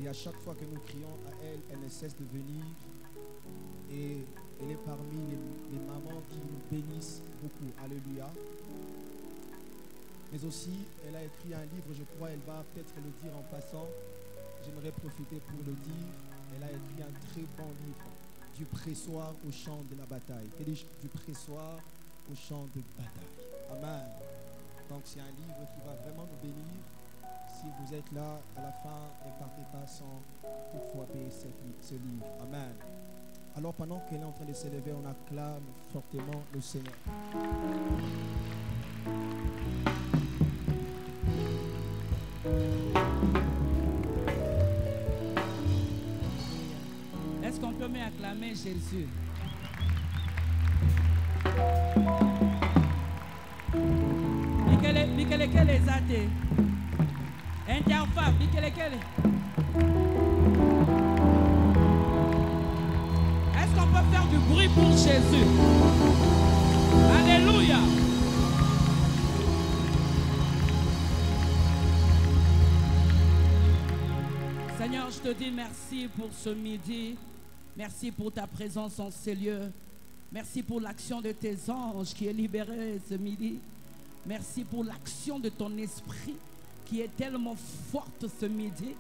Et à chaque fois que nous crions à elle, elle ne cesse de venir. Et elle est parmi les mamans qui nous bénissent beaucoup. Alléluia. Mais aussi, elle a écrit un livre, je crois, elle va peut-être le dire en passant. J'aimerais profiter pour le dire. Elle a écrit un très bon livre, Du pressoir au champ de la bataille. Du pressoir au champ de bataille. Amen. Donc c'est un livre qui va vraiment nous bénir. Si vous êtes là, à la fin, ne partez pas sans toutefois payer ce livre. Amen. Alors pendant qu'elle est en train de s'élever, on acclame fortement le Seigneur. Est-ce qu'on peut m'acclamer Jésus? Mikelekele zate. Interfab, mikelekele. Est-ce qu'on peut faire du bruit pour Jésus? Alléluia. Seigneur, je te dis merci pour ce midi. Merci pour ta présence en ces lieux. Merci pour l'action de tes anges qui est libérée ce midi. Merci pour l'action de ton esprit qui est tellement forte ce midi.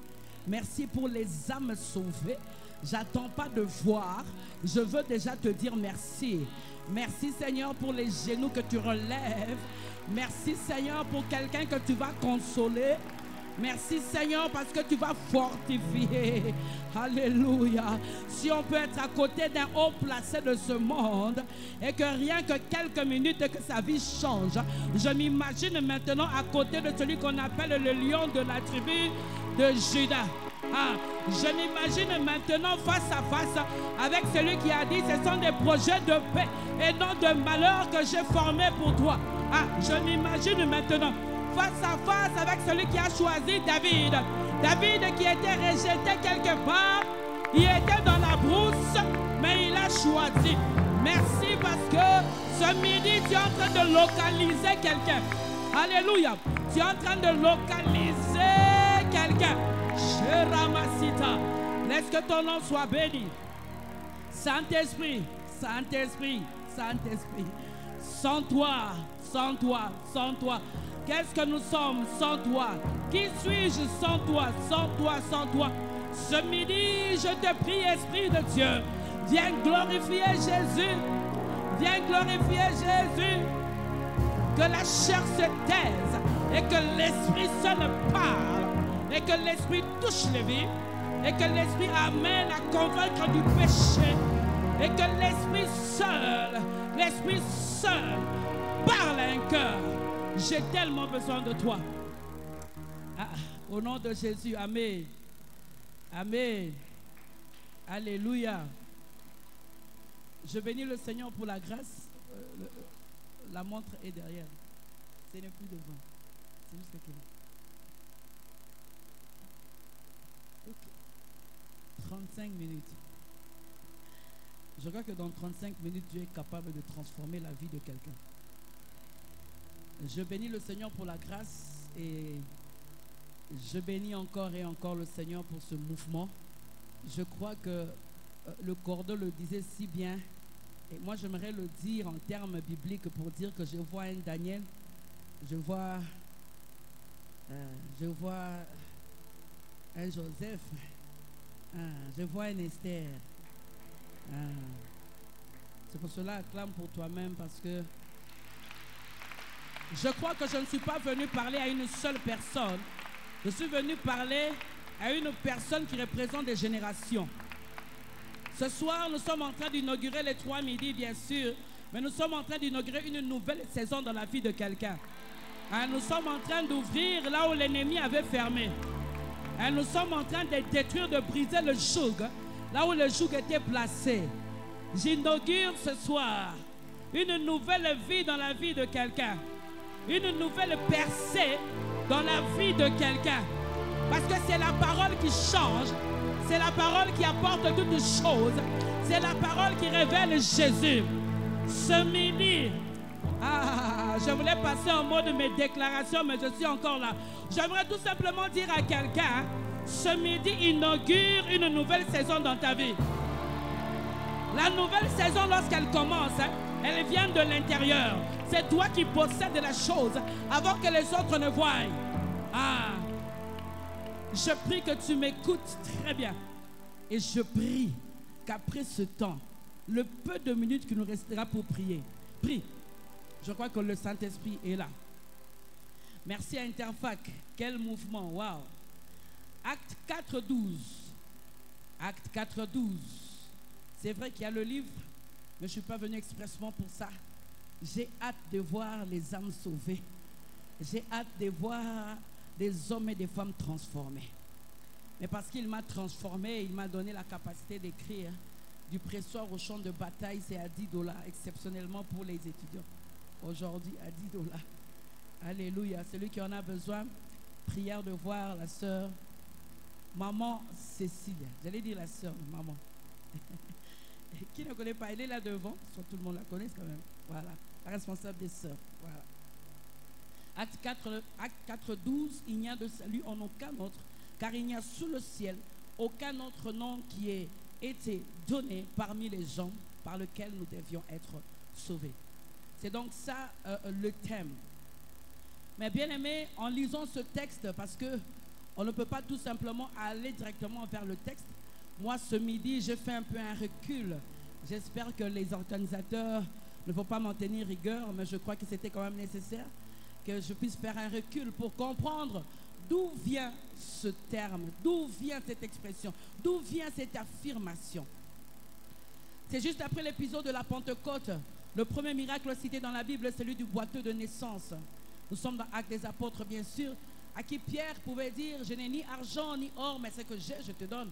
Merci pour les âmes sauvées. J'attends pas de voir. Je veux déjà te dire merci. Merci Seigneur pour les genoux que tu relèves. Merci Seigneur pour quelqu'un que tu vas consoler. Merci Seigneur parce que tu vas fortifier. Alléluia. Si on peut être à côté d'un haut placé de ce monde et que rien que quelques minutes que sa vie change, je m'imagine maintenant à côté de celui qu'on appelle le lion de la tribu de Juda. Ah, je m'imagine maintenant face à face avec celui qui a dit ce sont des projets de paix et non de malheur que j'ai formés pour toi. Ah, je m'imagine maintenant face à face avec celui qui a choisi David. David qui était rejeté quelque part, il était dans la brousse, mais il a choisi. Merci parce que ce midi, tu es en train de localiser quelqu'un. Alléluia. Tu es en train de localiser quelqu'un. Sheramasita. Laisse que ton nom soit béni. Saint-Esprit, Saint-Esprit, Saint-Esprit. Sans toi, sans toi, sans toi. Qu'est-ce que nous sommes sans toi? Qui suis-je sans toi, sans toi, sans toi? Ce midi, je te prie, Esprit de Dieu, viens glorifier Jésus. Viens glorifier Jésus. Que la chair se taise et que l'Esprit seul parle. Et que l'Esprit touche les vies. Et que l'Esprit amène à convaincre du péché. Et que l'Esprit seul parle à un cœur. J'ai tellement besoin de toi. Ah, au nom de Jésus, amen. Amen. Alléluia. Je bénis le Seigneur pour la grâce. La montre est derrière. Ce n'est plus devant. C'est juste que... Ok. 35 minutes. Je crois que dans 35 minutes, Dieu est capable de transformer la vie de quelqu'un. Je bénis le Seigneur pour la grâce et je bénis encore et encore le Seigneur pour ce mouvement. Je crois que le cordon le disait si bien et moi j'aimerais le dire en termes bibliques pour dire que je vois un Daniel, je vois un Joseph, je vois un Esther. C'est pour cela acclame pour toi-même parce que je crois que je ne suis pas venu parler à une seule personne. Je suis venu parler à une personne qui représente des générations. Ce soir, nous sommes en train d'inaugurer les 3 midis, bien sûr, mais nous sommes en train d'inaugurer une nouvelle saison dans la vie de quelqu'un. Nous sommes en train d'ouvrir là où l'ennemi avait fermé. Nous sommes en train de détruire, de briser le joug, là où le joug était placé. J'inaugure ce soir une nouvelle vie dans la vie de quelqu'un. Une nouvelle percée dans la vie de quelqu'un. Parce que c'est la parole qui change. C'est la parole qui apporte toutes choses. C'est la parole qui révèle Jésus. Ce midi, je voulais passer en mode de mes déclarations, mais je suis encore là. J'aimerais tout simplement dire à quelqu'un, ce midi inaugure une nouvelle saison dans ta vie. La nouvelle saison, lorsqu'elle commence, hein, elle vient de l'intérieur. C'est toi qui possèdes la chose avant que les autres ne voient. Ah, je prie que tu m'écoutes très bien. Et je prie qu'après ce temps, le peu de minutes qui nous restera pour prier, prie. Je crois que le Saint-Esprit est là. Merci à Interfac. Quel mouvement, waouh. Acte 4.12. Acte 4.12. C'est vrai qu'il y a le livre, mais je ne suis pas venu expressement pour ça. J'ai hâte de voir les âmes sauvées. J'ai hâte de voir des hommes et des femmes transformés. Mais parce qu'il m'a transformé, il m'a donné la capacité d'écrire du pressoir au champ de bataille, c'est à $10, exceptionnellement pour les étudiants. Aujourd'hui, à $10. Alléluia. Celui qui en a besoin, prière de voir la sœur, maman Cécile. J'allais dire la sœur, maman. Qui ne connaît pas, elle est là devant. Soit tout le monde la connaît quand même. Voilà, la responsable des sœurs. Voilà. Acte 4.12, il n'y a de salut en aucun autre, car il n'y a sous le ciel aucun autre nom qui ait été donné parmi les gens par lequel nous devions être sauvés. C'est donc ça le thème. Mais bien aimé, en lisant ce texte, parce que on ne peut pas tout simplement aller directement vers le texte. Moi, ce midi, j'ai fait un peu un recul. J'espère que les organisateurs ne vont pas m'en tenir rigueur, mais je crois que c'était quand même nécessaire que je puisse faire un recul pour comprendre d'où vient ce terme, d'où vient cette expression, d'où vient cette affirmation. C'est juste après l'épisode de la Pentecôte. Le premier miracle cité dans la Bible est celui du boiteux de naissance. Nous sommes dans Actes des Apôtres, bien sûr, à qui Pierre pouvait dire « Je n'ai ni argent ni or, mais ce que j'ai, je te donne ».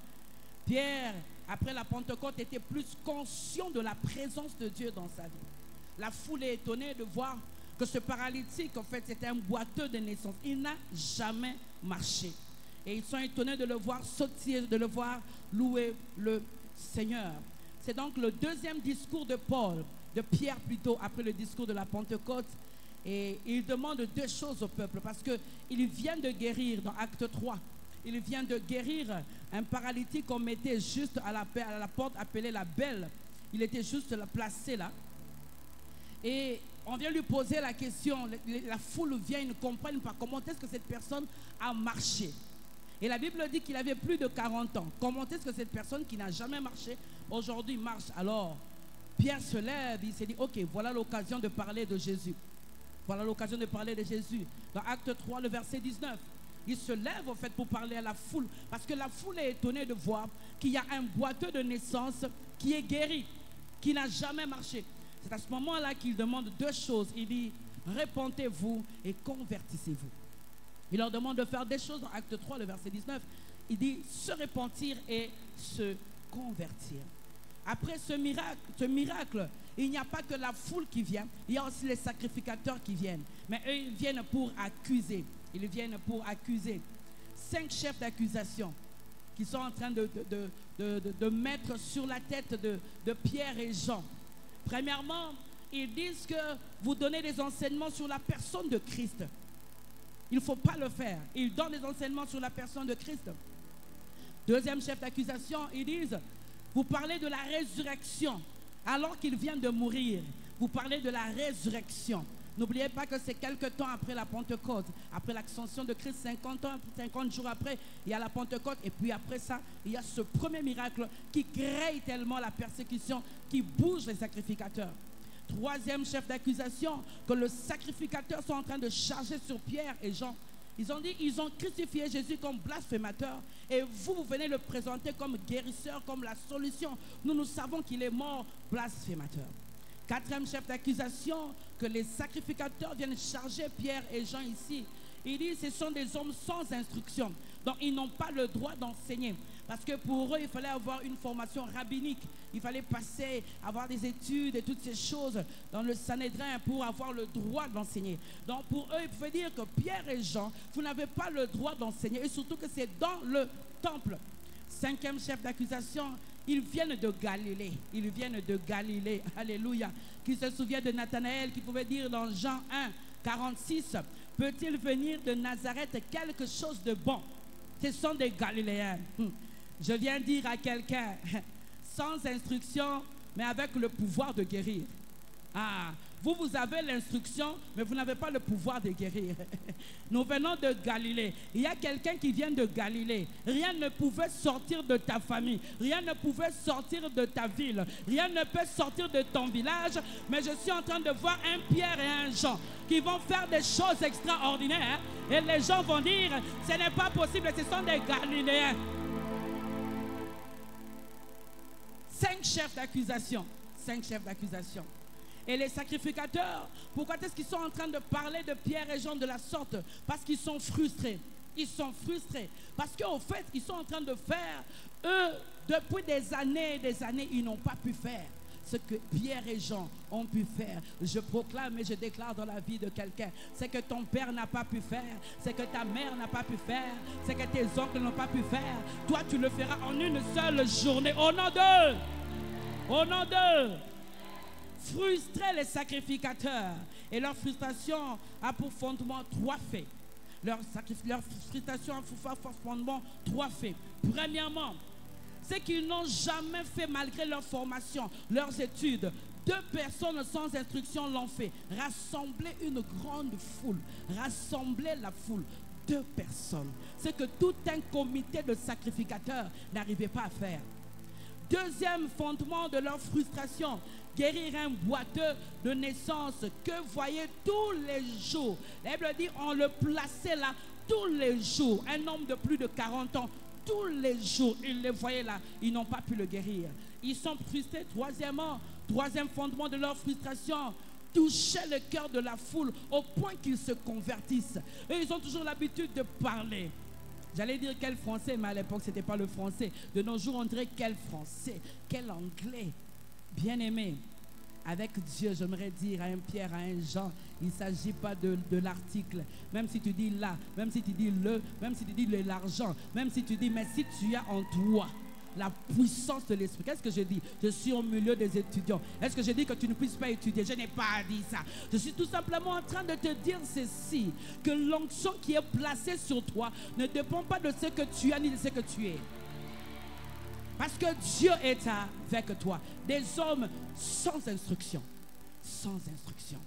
Pierre, après la Pentecôte, était plus conscient de la présence de Dieu dans sa vie. La foule est étonnée de voir que ce paralytique, en fait, c'était un boiteux de naissance. Il n'a jamais marché. Et ils sont étonnés de le voir sauter, de le voir louer le Seigneur. C'est donc le deuxième discours de Paul, de Pierre plutôt, après le discours de la Pentecôte. Et il demande deux choses au peuple, parce qu'il vient de guérir dans Acte 3. Il vient de guérir un paralytique qu'on mettait juste à la porte appelée la Belle. Il était juste placé là. Et on vient lui poser la question. La foule vient, ils ne comprennent pas comment est-ce que cette personne a marché. Et la Bible dit qu'il avait plus de 40 ans. Comment est-ce que cette personne qui n'a jamais marché, aujourd'hui marche? Alors, Pierre se lève, il s'est dit, ok, voilà l'occasion de parler de Jésus. Voilà l'occasion de parler de Jésus. Dans Acte 3, le verset 19. Il se lève en fait pour parler à la foule, parce que la foule est étonnée de voir qu'il y a un boiteux de naissance qui est guéri, qui n'a jamais marché. C'est à ce moment-là qu'il demande deux choses. Il dit, repentez-vous et convertissez-vous. Il leur demande de faire des choses dans Acte 3, le verset 19. Il dit, se repentir et se convertir. Après ce miracle, il n'y a pas que la foule qui vient, il y a aussi les sacrificateurs qui viennent. Mais eux, ils viennent pour accuser. Ils viennent pour accuser. 5 chefs d'accusation qui sont en train de mettre sur la tête de Pierre et Jean. Premièrement, ils disent que vous donnez des enseignements sur la personne de Christ. Il ne faut pas le faire. Ils donnent des enseignements sur la personne de Christ. Deuxième chef d'accusation, ils disent, vous parlez de la résurrection alors qu'il vient de mourir. Vous parlez de la résurrection. N'oubliez pas que c'est quelques temps après la Pentecôte, après l'ascension de Christ, 50 jours après, il y a la Pentecôte. Et puis après ça, il y a ce premier miracle qui crée tellement la persécution, qui bouge les sacrificateurs. Troisième chef d'accusation, que les sacrificateurs sont en train de charger sur Pierre et Jean. Ils ont dit, ils ont crucifié Jésus comme blasphémateur. Et vous venez le présenter comme guérisseur, comme la solution. Nous savons qu'il est mort blasphémateur. Quatrième chef d'accusation, que les sacrificateurs viennent charger Pierre et Jean ici. Il dit, ce sont des hommes sans instruction. Donc, ils n'ont pas le droit d'enseigner. Parce que pour eux, il fallait avoir une formation rabbinique. Il fallait passer, avoir des études et toutes ces choses dans le Sanhédrin pour avoir le droit d'enseigner. Donc, pour eux, il pouvait dire que Pierre et Jean, vous n'avez pas le droit d'enseigner. Et surtout que c'est dans le temple. Cinquième chef d'accusation, ils viennent de Galilée. Ils viennent de Galilée. Alléluia. Qui se souvient de Nathanaël qui pouvait dire dans Jean 1, 46, peut-il venir de Nazareth quelque chose de bon? Ce sont des Galiléens. Je viens dire à quelqu'un, sans instruction, mais avec le pouvoir de guérir. Ah, vous avez l'instruction, mais vous n'avez pas le pouvoir de guérir. Nous venons de Galilée. Il y a quelqu'un qui vient de Galilée. Rien ne pouvait sortir de ta famille. Rien ne pouvait sortir de ta ville. Rien ne peut sortir de ton village. Mais je suis en train de voir un Pierre et un Jean qui vont faire des choses extraordinaires. Et les gens vont dire, ce n'est pas possible, ce sont des Galiléens. 5 chefs d'accusation. 5 chefs d'accusation. Et les sacrificateurs, pourquoi est-ce qu'ils sont en train de parler de Pierre et Jean de la sorte? Parce qu'ils sont frustrés. Ils sont frustrés. Parce qu'au fait, ils sont en train de faire, eux, depuis des années, ils n'ont pas pu faire ce que Pierre et Jean ont pu faire. Je proclame et je déclare dans la vie de quelqu'un, c'est que ton père n'a pas pu faire, c'est que ta mère n'a pas pu faire, c'est que tes oncles n'ont pas pu faire. Toi, tu le feras en une seule journée. Au nom d'eux. Au nom d'eux. Frustrer les sacrificateurs. Et leur frustration a pour fondement 3 faits. Leur frustration a pour fondement 3 faits. Premièrement, c'est qu'ils n'ont jamais fait, malgré leur formation, leurs études. 2 personnes sans instruction l'ont fait. Rassembler une grande foule. Rassembler la foule. 2 personnes. C'est que tout un comité de sacrificateurs n'arrivait pas à faire. Deuxième fondement de leur frustration, guérir un boiteux de naissance que voyait tous les jours. La Bible dit, on le plaçait là tous les jours. Un homme de plus de 40 ans, tous les jours, ils le voyaient là. Ils n'ont pas pu le guérir. Ils sont frustrés. Troisièmement, troisième fondement de leur frustration, toucher le cœur de la foule au point qu'ils se convertissent. Et ils ont toujours l'habitude de parler. J'allais dire quel français, mais à l'époque, ce n'était pas le français. De nos jours, on dirait quel français, quel anglais. Bien-aimé, avec Dieu, j'aimerais dire à un Pierre, à un Jean, il ne s'agit pas de l'article. Même si tu dis là, même si tu dis le, même si tu dis l'argent, même si tu dis, mais si tu as en toi la puissance de l'esprit. Qu'est-ce que je dis? Je suis au milieu des étudiants. Est-ce que je dis que tu ne puisses pas étudier? Je n'ai pas dit ça. Je suis tout simplement en train de te dire ceci, que l'onction qui est placée sur toi ne dépend pas de ce que tu as ni de ce que tu es. Parce que Dieu est avec toi. Des hommes sans instruction. Sans instruction.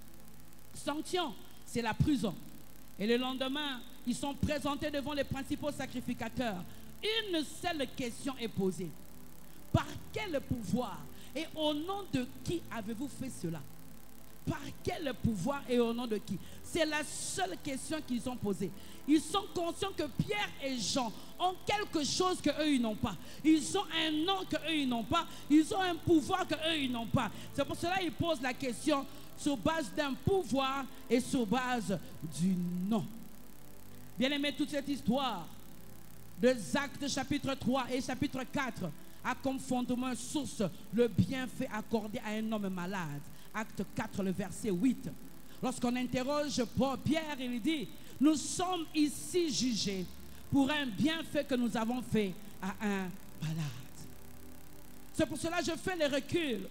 Sanction, c'est la prison. Et le lendemain, ils sont présentés devant les principaux sacrificateurs. Une seule question est posée. Par quel pouvoir et au nom de qui avez-vous fait cela? Par quel pouvoir et au nom de qui? C'est la seule question qu'ils ont posée. Ils sont conscients que Pierre et Jean ont quelque chose qu'eux, ils n'ont pas. Ils ont un nom qu'eux, ils n'ont pas. Ils ont un pouvoir qu'eux, ils n'ont pas. C'est pour cela qu'ils posent la question sur base d'un pouvoir et sur base du nom. Bien aimé, toute cette histoire de Actes chapitre 3 et chapitre 4 a comme fondement source le bienfait accordé à un homme malade. Acte 4, le verset 8. Lorsqu'on interroge Pierre, il dit, nous sommes ici jugés pour un bienfait que nous avons fait à un malade. C'est pour cela que je fais le recul.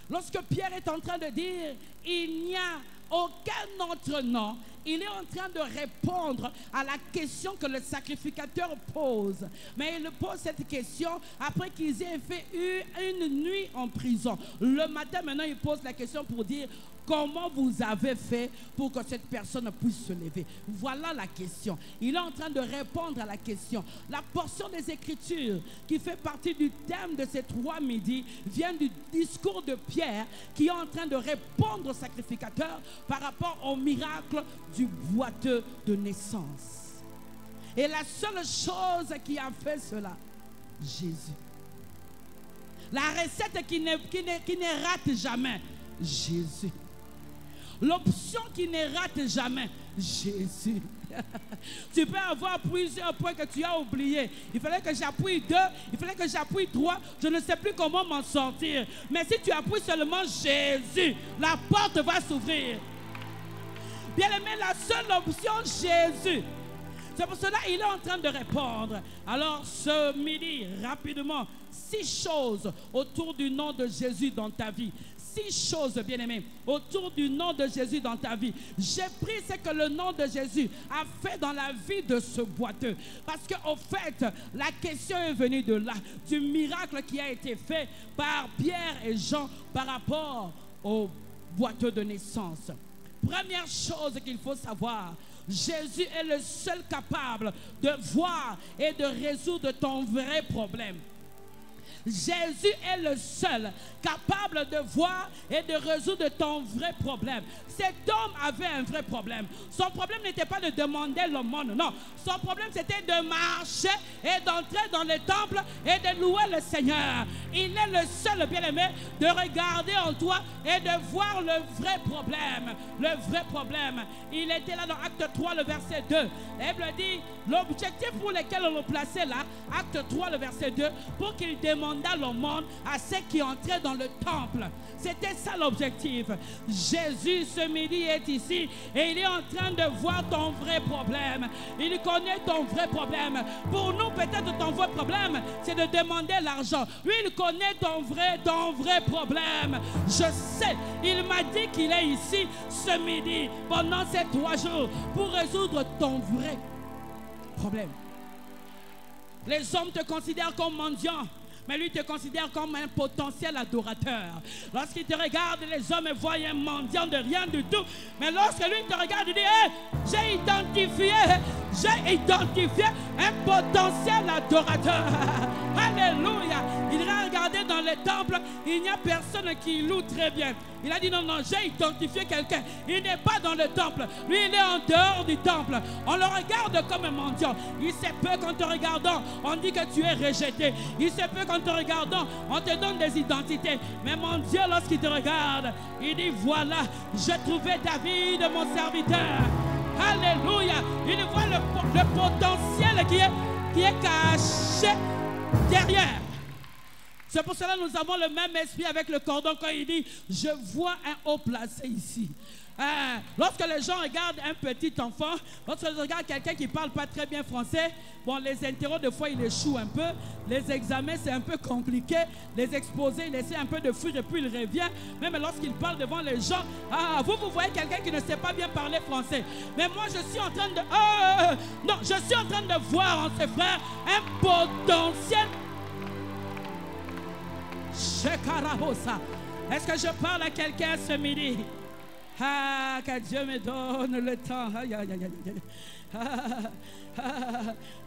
Lorsque Pierre est en train de dire, il n'y a aucun autre nom, il est en train de répondre à la question que le sacrificateur pose. Mais il pose cette question après qu'ils aient fait une nuit en prison. Le matin, maintenant, il pose la question pour dire, comment vous avez fait pour que cette personne puisse se lever? Voilà la question. Il est en train de répondre à la question. La portion des Écritures qui fait partie du thème de ces 3 midis vient du discours de Pierre qui est en train de répondre au sacrificateur par rapport au miracle du boiteux de naissance. Et la seule chose qui a fait cela, Jésus. La recette qui ne rate jamais, Jésus. L'option qui ne rate jamais, Jésus. Tu peux avoir plusieurs points que tu as oubliés. Il fallait que j'appuie 2, il fallait que j'appuie 3. Je ne sais plus comment m'en sortir. Mais si tu appuies seulement Jésus, la porte va s'ouvrir. Bien aimé, la seule option, Jésus. C'est pour cela qu'il est en train de répondre. Alors ce midi, rapidement, 6 choses autour du nom de Jésus dans ta vie. 6 choses, bien-aimés, autour du nom de Jésus dans ta vie. J'ai pris ce que le nom de Jésus a fait dans la vie de ce boiteux. Parce qu'au fait, la question est venue de là, du miracle qui a été fait par Pierre et Jean par rapport au boiteux de naissance. Première chose qu'il faut savoir, Jésus est le seul capable de voir et de résoudre ton vrai problème. Jésus est le seul capable de voir et de résoudre ton vrai problème. Cet homme avait un vrai problème. Son problème n'était pas de demander le monde, non. Son problème c'était de marcher et d'entrer dans le temple et de louer le Seigneur. Il est le seul, bien-aimé, de regarder en toi et de voir le vrai problème. Le vrai problème. Il était là dans Acte 3, le verset 2. La Bible dit, l'objectif pour lequel on le plaçait là, Acte 3, le verset 2, pour qu'il demanda le monde à ceux qui entraient dans le temple. C'était ça l'objectif. Jésus ce midi est ici et il est en train de voir ton vrai problème. Il connaît ton vrai problème. Pour nous, peut-être ton vrai problème, c'est de demander l'argent. Lui, il connaît ton vrai problème. Je sais, il m'a dit qu'il est ici ce midi, pendant ces 3 jours, pour résoudre ton vrai problème. Les hommes te considèrent comme mendiant, mais lui te considère comme un potentiel adorateur. Lorsqu'il te regarde, les hommes voient un mendiant de rien du tout. Mais lorsque lui te regarde, il dit, hey, j'ai identifié un potentiel adorateur. Alléluia. Il a regardé dans le temple, il n'y a personne qui loue très bien. Il a dit non, non, j'ai identifié quelqu'un. Il n'est pas dans le temple. Lui, il est en dehors du temple. On le regarde comme un mendiant. Il se peut qu'en te regardant, on dit que tu es rejeté. Il se peut qu'en te regardant, on te donne des identités. Mais mon Dieu, lorsqu'il te regarde, il dit voilà, j'ai trouvé David, mon serviteur. Alléluia. Il voit le potentiel qui est caché derrière. C'est pour cela que nous avons le même esprit avec le cordon quand il dit « Je vois un haut placé ici ». Lorsque les gens regardent un petit enfant, lorsqu'ils regardent quelqu'un qui ne parle pas très bien français, bon, les interros, des fois, il échoue un peu. Les examens, c'est un peu compliqué. Les exposés, il essaie un peu de fuir et puis il revient. Même lorsqu'il parle devant les gens, vous voyez quelqu'un qui ne sait pas bien parler français. Mais moi, je suis en train de... non, je suis en train de voir en ses frères un potentiel. Est-ce que je parle à quelqu'un ce midi? Ah, que Dieu me donne le temps. Aïe, aïe, aïe, aïe.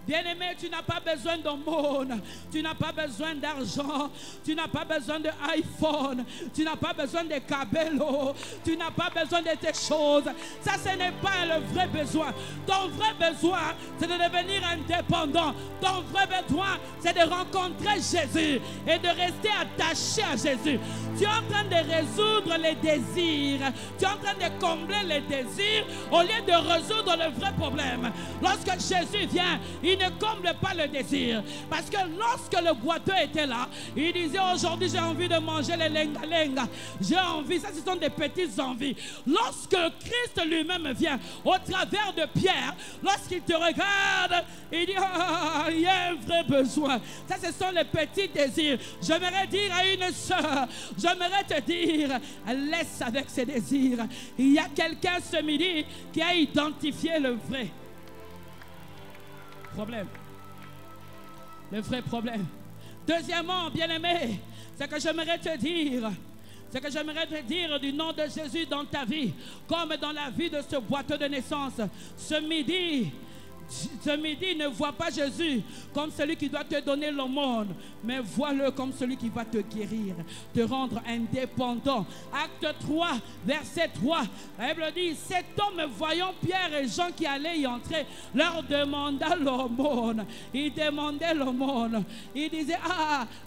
Bien-aimé, tu n'as pas besoin d'aumône, tu n'as pas besoin d'argent, tu n'as pas besoin d'iPhone, tu n'as pas besoin de cabello, tu n'as pas besoin de tes choses. Ça, ce n'est pas le vrai besoin. Ton vrai besoin, c'est de devenir indépendant. Ton vrai besoin, c'est de rencontrer Jésus et de rester attaché à Jésus. Tu es en train de résoudre les désirs, tu es en train de combler les désirs au lieu de résoudre le vrai problème. Lorsque Jésus vient, il ne comble pas le désir. Parce que lorsque le boiteux était là, il disait aujourd'hui j'ai envie de manger les lenga-lenga. J'ai envie, ça ce sont des petites envies. Lorsque Christ lui-même vient au travers de Pierre, lorsqu'il te regarde, il dit il y a un vrai besoin. Ça ce sont les petits désirs. J'aimerais dire à une soeur, j'aimerais te dire, laisse avec ses désirs. Il y a quelqu'un ce midi qui a identifié le vrai problème. Le vrai problème. Deuxièmement, bien-aimé, c'est que j'aimerais te dire du nom de Jésus dans ta vie, comme dans la vie de ce boiteux de naissance. Ce midi, ne vois pas Jésus comme celui qui doit te donner le monde, mais vois-le comme celui qui va te guérir, te rendre indépendant. Acte 3, verset 3, la Bible dit, cet homme voyant Pierre et Jean qui allaient y entrer, leur demanda l'aumône. Il demandait l'aumône. Il disait,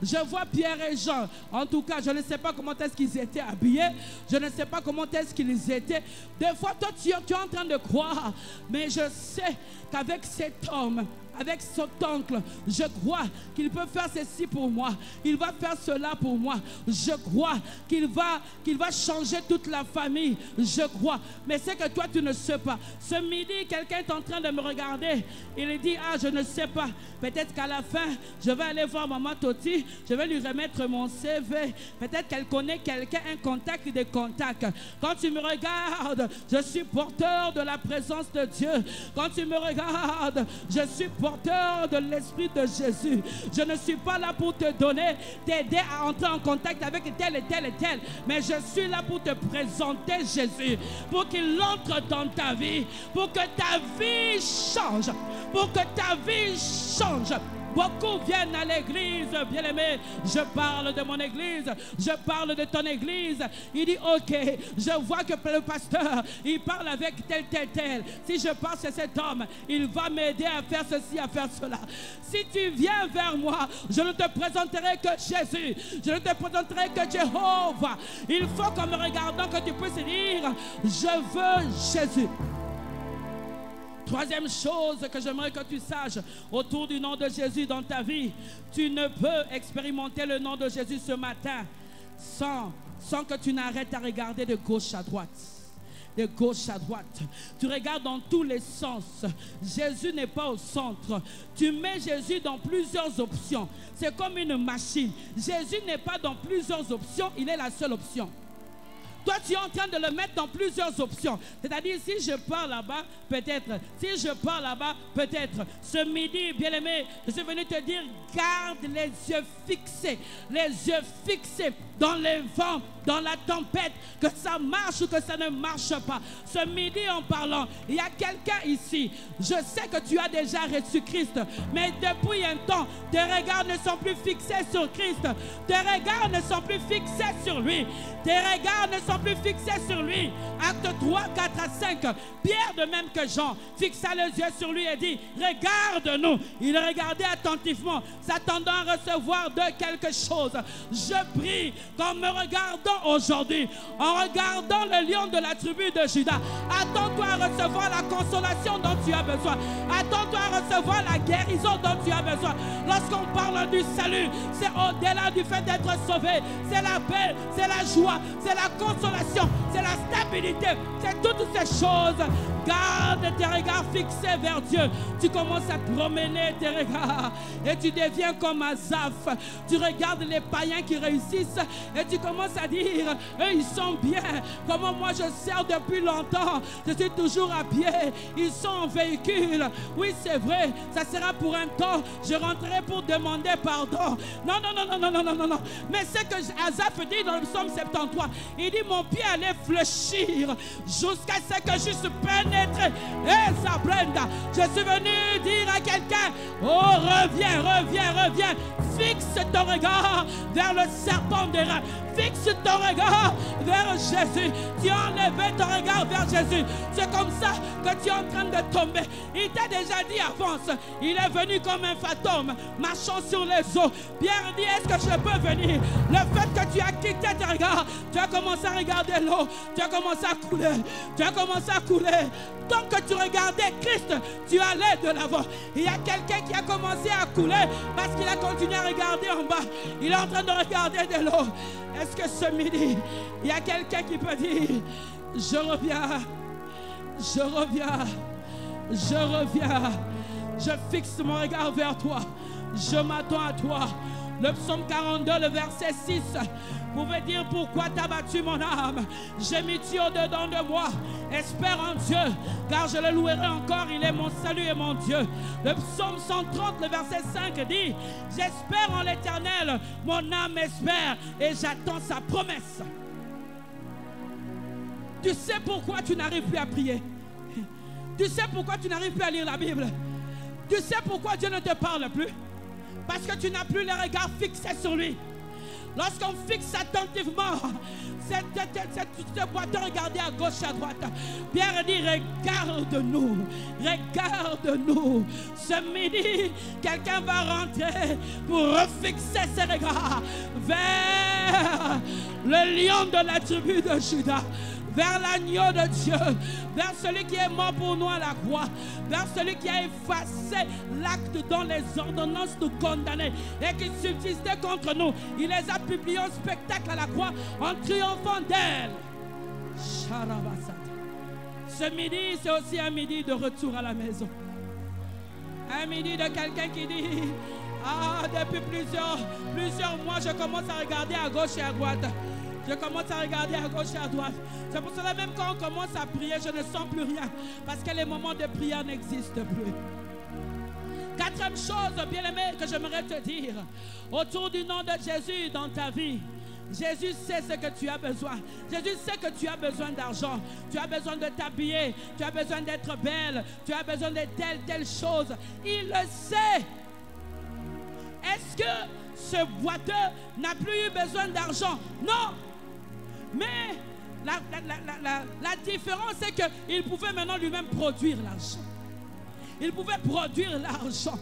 je vois Pierre et Jean. En tout cas, je ne sais pas comment est-ce qu'ils étaient habillés, je ne sais pas comment est-ce qu'ils étaient. Des fois, toi, tu es en train de croire, mais je sais qu'avec cet homme, avec son oncle. Je crois qu'il peut faire ceci pour moi. Il va faire cela pour moi. Je crois qu'il va changer toute la famille. Je crois. Mais c'est que toi, tu ne sais pas. Ce midi, quelqu'un est en train de me regarder. Il dit, ah, je ne sais pas. Peut-être qu'à la fin, je vais aller voir maman Toti. Je vais lui remettre mon CV. Peut-être qu'elle connaît quelqu'un, un contact des contacts. Quand tu me regardes, je suis porteur de la présence de Dieu. Quand tu me regardes, je suis porteur de l'Esprit de Jésus. Je ne suis pas là pour te donner, t'aider à entrer en contact avec tel et tel et tel. Mais je suis là pour te présenter Jésus. Pour qu'il entre dans ta vie. Pour que ta vie change. Pour que ta vie change. Beaucoup viennent à l'église, bien-aimé. Je parle de mon église, je parle de ton église. Il dit, ok, je vois que le pasteur, il parle avec tel. Si je parle à cet homme, il va m'aider à faire ceci, à faire cela. Si tu viens vers moi, je ne te présenterai que Jésus. Je ne te présenterai que Jéhovah. Il faut qu'en me regardant, que tu puisses dire, je veux Jésus. Troisième chose que j'aimerais que tu saches autour du nom de Jésus dans ta vie, tu ne peux expérimenter le nom de Jésus ce matin sans que tu n'arrêtes à regarder de gauche à droite. De gauche à droite. Tu regardes dans tous les sens. Jésus n'est pas au centre. Tu mets Jésus dans plusieurs options. C'est comme une machine. Jésus n'est pas dans plusieurs options, il est la seule option. Toi, tu es en train de le mettre dans plusieurs options. C'est-à-dire, si je pars là-bas, peut-être. Si je pars là-bas, peut-être. Ce midi, bien-aimé, je suis venu te dire, garde les yeux fixés. Les yeux fixés dans les vents, dans la tempête. Que ça marche ou que ça ne marche pas. Ce midi, en parlant, il y a quelqu'un ici. Je sais que tu as déjà reçu Christ. Mais depuis un temps, tes regards ne sont plus fixés sur Christ. Tes regards ne sont plus fixés sur lui. Tes regards ne sont plus fixés sur lui. Acte 3, 4 à 5. Pierre, de même que Jean, fixa les yeux sur lui et dit, regarde-nous. Il regardait attentivement, s'attendant à recevoir de quelque chose. Je prie qu'en me regardant aujourd'hui, en regardant le lion de la tribu de Juda, attends-toi à recevoir la consolation dont tu as besoin. Attends-toi à recevoir la guérison dont tu as besoin. Lorsqu'on parle du salut, c'est au-delà du fait d'être sauvé. C'est la paix, c'est la joie, c'est la consolation, c'est la stabilité, c'est toutes ces choses. Garde tes regards fixés vers Dieu. Tu commences à promener tes regards et tu deviens comme Asaph. Tu regardes les païens qui réussissent et tu commences à dire, eux ils sont bien. Comment moi je sers depuis longtemps, je suis toujours à pied. Ils sont en véhicule. Oui, c'est vrai, ça sera pour un temps. Je rentrerai pour demander pardon. Non. Mais c'est que Asaph dit dans le psaume 73, il dit, mon pied allait fléchir jusqu'à ce que je suis pénétré. Et ça Brenda, je suis venu dire à quelqu'un, oh reviens. Fixe ton regard vers le serpent des reins. Fixe ton regard vers Jésus. Tu as enlevé ton regard vers Jésus. C'est comme ça que tu es en train de tomber. Il t'a déjà dit avance. Il est venu comme un fantôme, marchant sur les eaux. Pierre dit, est-ce que je peux venir? Le fait que tu as quitté tes regards, tu as commencé à regarder l'eau. Tu as commencé à couler. Tant que tu regardais Christ, tu allais de l'avant. Il y a quelqu'un qui a commencé à couler parce qu'il a continué à regarder en bas. Il est en train de regarder de l'eau. Est-ce que ce midi, il y a quelqu'un qui peut dire, je reviens, je fixe mon regard vers toi, je m'attends à toi. Le psaume 42, le verset 6, pouvait dire, pourquoi t'as battu mon âme? J'ai mis Dieu au-dedans de moi. Espère en Dieu, car je le louerai encore. Il est mon salut et mon Dieu. Le psaume 130, le verset 5 dit, j'espère en l'Éternel, mon âme espère et j'attends sa promesse. Tu sais pourquoi tu n'arrives plus à prier? Tu sais pourquoi tu n'arrives plus à lire la Bible? Tu sais pourquoi Dieu ne te parle plus? Parce que tu n'as plus les regards fixés sur lui. Lorsqu'on fixe attentivement, tu te vois te regarder à gauche, à droite. Pierre dit, regarde-nous. Ce midi, quelqu'un va rentrer pour refixer ses regards vers le lion de la tribu de Juda, vers l'agneau de Dieu, vers celui qui est mort pour nous à la croix, vers celui qui a effacé l'acte dont les ordonnances nous condamnaient et qui subsistait contre nous. Il les a publiés au spectacle à la croix en triomphant d'elle. Ce midi, c'est aussi un midi de retour à la maison. Un midi de quelqu'un qui dit: ah, depuis plusieurs mois, je commence à regarder à gauche et à droite. Je commence à regarder à gauche et à droite. C'est pour cela même quand on commence à prier, je ne sens plus rien. Parce que les moments de prière n'existent plus. Quatrième chose, bien-aimé, que j'aimerais te dire. Autour du nom de Jésus dans ta vie, Jésus sait ce que tu as besoin. Jésus sait que tu as besoin d'argent. Tu as besoin de t'habiller. Tu as besoin d'être belle. Tu as besoin de telle chose. Il le sait. Est-ce que ce boiteux n'a plus eu besoin d'argent? Non. Mais la différence, c'est qu'il pouvait maintenant lui-même produire l'argent. Il pouvait produire l'argent.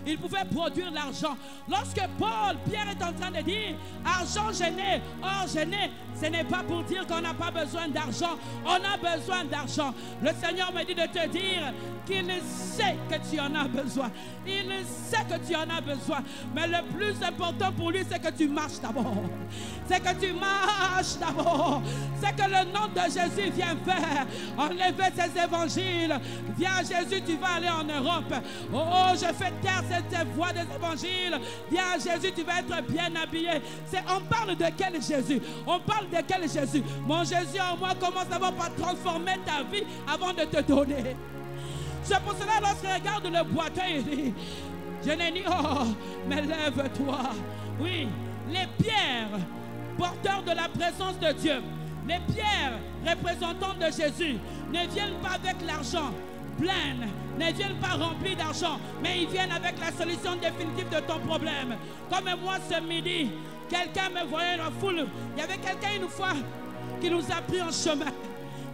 Il pouvait produire l'argent. Lorsque Pierre est en train de dire argent gêné, or gêné, ce n'est pas pour dire qu'on n'a pas besoin d'argent. On a besoin d'argent. Le Seigneur me dit de te dire qu'il sait que tu en as besoin. Il sait que tu en as besoin. Mais le plus important pour lui, c'est que tu marches d'abord. C'est que tu marches d'abord. C'est que le nom de Jésus vient faire enlever ces évangiles. Viens Jésus, tu vas aller en Europe. Oh, je fais taire cette voix des évangiles. Viens Jésus, tu vas être bien habillé. On parle de quel Jésus? On parle de quel Jésus? Mon Jésus en moi commence d'abord par transformer ta vie avant de te donner. C'est pour cela, lorsqu'il regarde le boiteux, il dit: je n'ai ni or, mais lève-toi. Oui, les pierres, porteurs de la présence de Dieu, les pierres représentantes de Jésus, ne viennent pas avec l'argent pleine, ne viennent pas remplies d'argent, mais ils viennent avec la solution définitive de ton problème. Comme moi ce midi, quelqu'un me voyait dans la foule. Il y avait quelqu'un une fois qui nous a pris en chemin.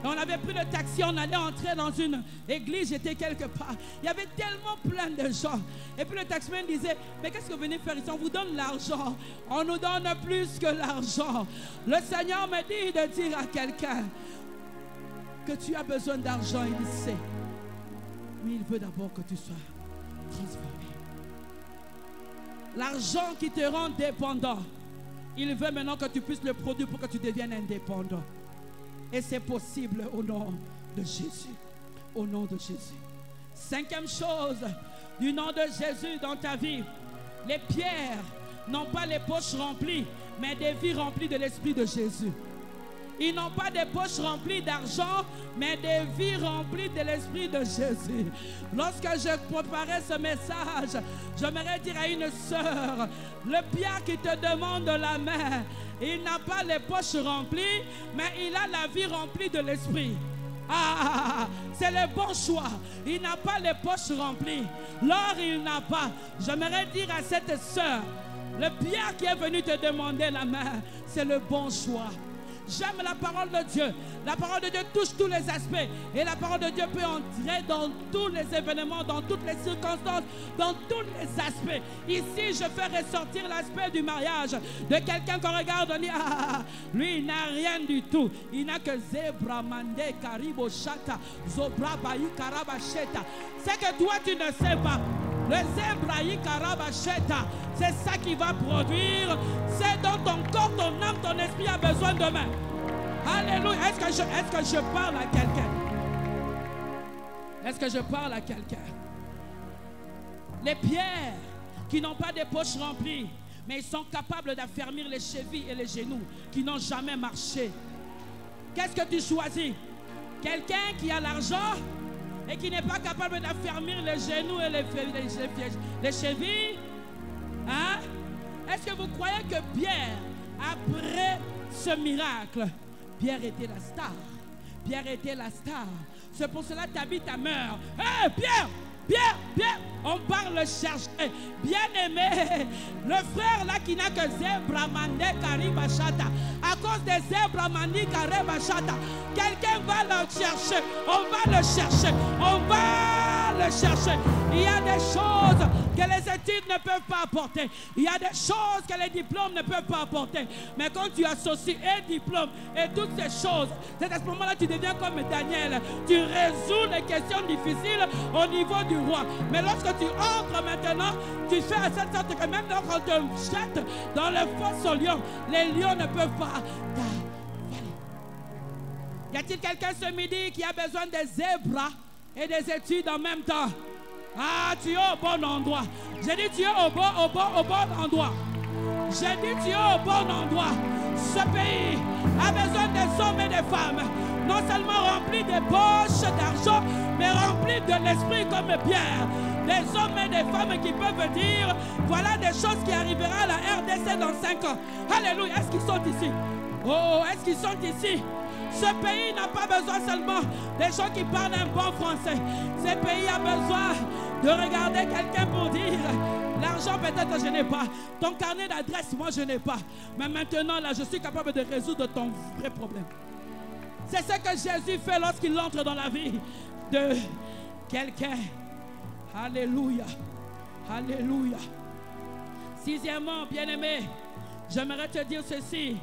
On avait pris le taxi, on allait entrer dans une église, j'étais quelque part. Il y avait tellement plein de gens. Et puis le taximan disait: mais qu'est-ce que vous venez faire ici? On vous donne l'argent. On nous donne plus que l'argent. Le Seigneur me dit de dire à quelqu'un que tu as besoin d'argent, il sait. Mais il veut d'abord que tu sois transformé. L'argent qui te rend dépendant, il veut maintenant que tu puisses le produire pour que tu deviennes indépendant. Et c'est possible au nom de Jésus. Au nom de Jésus. Cinquième chose, du nom de Jésus dans ta vie, les pierres n'ont pas les poches remplies, mais des vies remplies de l'Esprit de Jésus. Ils n'ont pas des poches remplies d'argent, mais des vies remplies de l'Esprit de Jésus. Lorsque je préparais ce message, j'aimerais dire à une sœur: le Pierre qui te demande la main, il n'a pas les poches remplies, mais il a la vie remplie de l'Esprit. Ah, c'est le bon choix. Il n'a pas les poches remplies. L'or, il n'a pas. J'aimerais dire à cette sœur, le Pierre qui est venu te demander la main, c'est le bon choix. J'aime la parole de Dieu. La parole de Dieu touche tous les aspects. Et la parole de Dieu peut entrer dans tous les événements, dans toutes les circonstances, dans tous les aspects. Ici, je fais ressortir l'aspect du mariage. De quelqu'un qu'on regarde, on dit: ah, lui, il n'a rien du tout. Il n'a que Zebra Mande Karibo Shata, Zobra Bayi Karabasheta. C'est que toi, tu ne sais pas. Le Zebraï Karabasheta, c'est ça qui va produire. C'est dans ton corps, ton âme, ton esprit a besoin de main. Alléluia. Est-ce que je parle à quelqu'un? Est-ce que je parle à quelqu'un? Les pierres qui n'ont pas des poches remplies, mais ils sont capables d'affermir les chevilles et les genoux qui n'ont jamais marché. Qu'est-ce que tu choisis? Quelqu'un qui a l'argent et qui n'est pas capable d'affermir les genoux et les chevilles? Hein? Est-ce que vous croyez que Pierre, après ce miracle, Pierre était la star? Pierre était la star. C'est pour cela que Tabitha meurt. Hé, Pierre! Pierre, Pierre, on parle chercher. Bien-aimé, le frère là qui n'a que Zebra Mande Karibashata, à cause de Zebra Mande Karibashata, quelqu'un va le chercher. On va le chercher. On va le chercher. Il y a des choses que les études ne peuvent pas apporter. Il y a des choses que les diplômes ne peuvent pas apporter. Mais quand tu associes et diplôme et toutes ces choses, c'est à ce moment-là que tu deviens comme Daniel. Tu résous les questions difficiles au niveau du roi. Mais lorsque tu entres maintenant, tu fais à cette sorte que même quand on te jette dans le fosse aux lions, les lions ne peuvent pas t'avaler. Y a-t-il quelqu'un ce midi qui a besoin des zébras et des études en même temps? Ah, tu es au bon endroit. J'ai dit tu es au bon endroit. J'ai dit tu es au bon endroit. Ce pays a besoin des hommes et des femmes, non seulement remplis de poches d'argent, mais remplis de l'esprit comme Pierre. Des hommes et des femmes qui peuvent dire, voilà des choses qui arriveront à la RDC dans 5 ans. Alléluia. Est-ce qu'ils sont ici? Oh, est-ce qu'ils sont ici? Ce pays n'a pas besoin seulement des gens qui parlent un bon français. Ce pays a besoin de regarder quelqu'un pour dire, l'argent peut-être je n'ai pas, ton carnet d'adresse moi je n'ai pas, mais maintenant là je suis capable de résoudre ton vrai problème. C'est ce que Jésus fait lorsqu'il entre dans la vie de quelqu'un. Alléluia. Alléluia. Sixièmement, bien-aimé, j'aimerais te dire ceci.